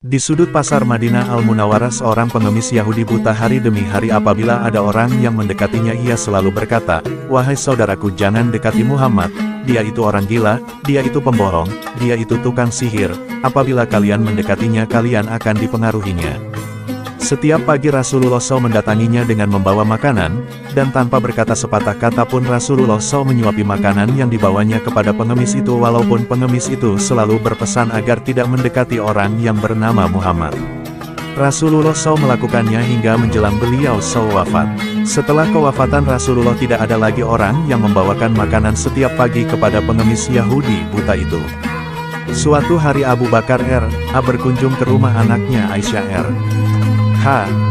Di sudut pasar Madinah Al-Munawwarah, seorang pengemis Yahudi buta hari demi hari. Apabila ada orang yang mendekatinya, ia selalu berkata, "Wahai saudaraku, jangan dekati Muhammad. Dia itu orang gila, dia itu pembohong, dia itu tukang sihir. Apabila kalian mendekatinya, kalian akan dipengaruhinya." Setiap pagi Rasulullah SAW mendatanginya dengan membawa makanan, dan tanpa berkata sepatah kata pun Rasulullah SAW menyuapi makanan yang dibawanya kepada pengemis itu, walaupun pengemis itu selalu berpesan agar tidak mendekati orang yang bernama Muhammad. Rasulullah SAW melakukannya hingga menjelang beliau SAW wafat. Setelah kewafatan Rasulullah, tidak ada lagi orang yang membawakan makanan setiap pagi kepada pengemis Yahudi buta itu. Suatu hari Abu Bakar R.A. berkunjung ke rumah anaknya Aisyah R.H.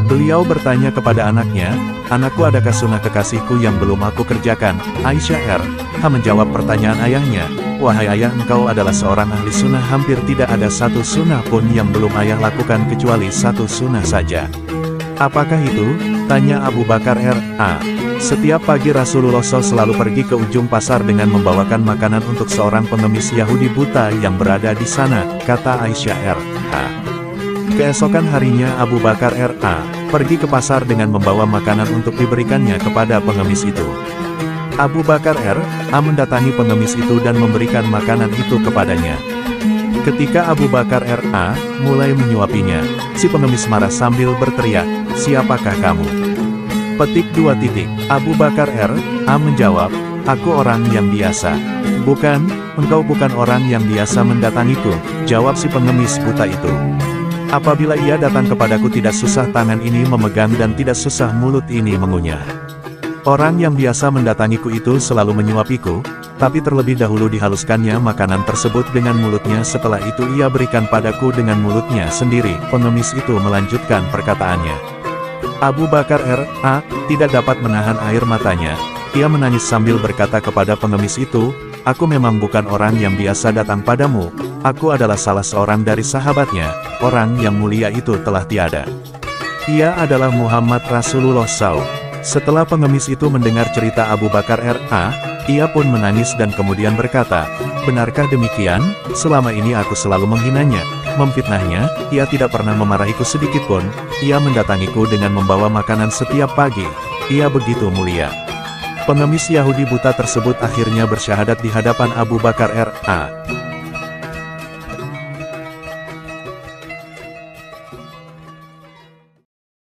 Beliau bertanya kepada anaknya, "Anakku, adakah sunnah kekasihku yang belum aku kerjakan?" Aisyah R.H. menjawab pertanyaan ayahnya, "Wahai ayah, engkau adalah seorang ahli sunnah. Hampir tidak ada satu sunnah pun yang belum ayah lakukan kecuali satu sunnah saja." "Apakah itu?" tanya Abu Bakar R.A. Setiap pagi Rasulullah SAW selalu pergi ke ujung pasar dengan membawakan makanan untuk seorang pengemis Yahudi buta yang berada di sana, kata Aisyah R.H. Keesokan harinya Abu Bakar R.A. pergi ke pasar dengan membawa makanan untuk diberikannya kepada pengemis itu. Abu Bakar R.A. mendatangi pengemis itu dan memberikan makanan itu kepadanya. Ketika Abu Bakar R.A. mulai menyuapinya, si pengemis marah sambil berteriak, "Siapakah kamu?" Petik 2. Abu Bakar R.A. menjawab, "Aku orang yang biasa." "Bukan, engkau bukan orang yang biasa mendatangiku," jawab si pengemis buta itu. "Apabila ia datang kepadaku, tidak susah tangan ini memegang dan tidak susah mulut ini mengunyah. Orang yang biasa mendatangiku itu selalu menyuapiku, tapi terlebih dahulu dihaluskannya makanan tersebut dengan mulutnya, setelah itu ia berikan padaku dengan mulutnya sendiri." Pengemis itu melanjutkan perkataannya. Abu Bakar R.A. tidak dapat menahan air matanya. Ia menangis sambil berkata kepada pengemis itu, "Aku memang bukan orang yang biasa datang padamu. Aku adalah salah seorang dari sahabatnya. Orang yang mulia itu telah tiada. Ia adalah Muhammad Rasulullah SAW." Setelah pengemis itu mendengar cerita Abu Bakar R.A., ia pun menangis dan kemudian berkata, "Benarkah demikian? Selama ini aku selalu menghinanya, memfitnahnya. Ia tidak pernah memarahiku sedikitpun. Ia mendatangiku dengan membawa makanan setiap pagi. Ia begitu mulia." Pengemis Yahudi buta tersebut akhirnya bersyahadat di hadapan Abu Bakar R.A.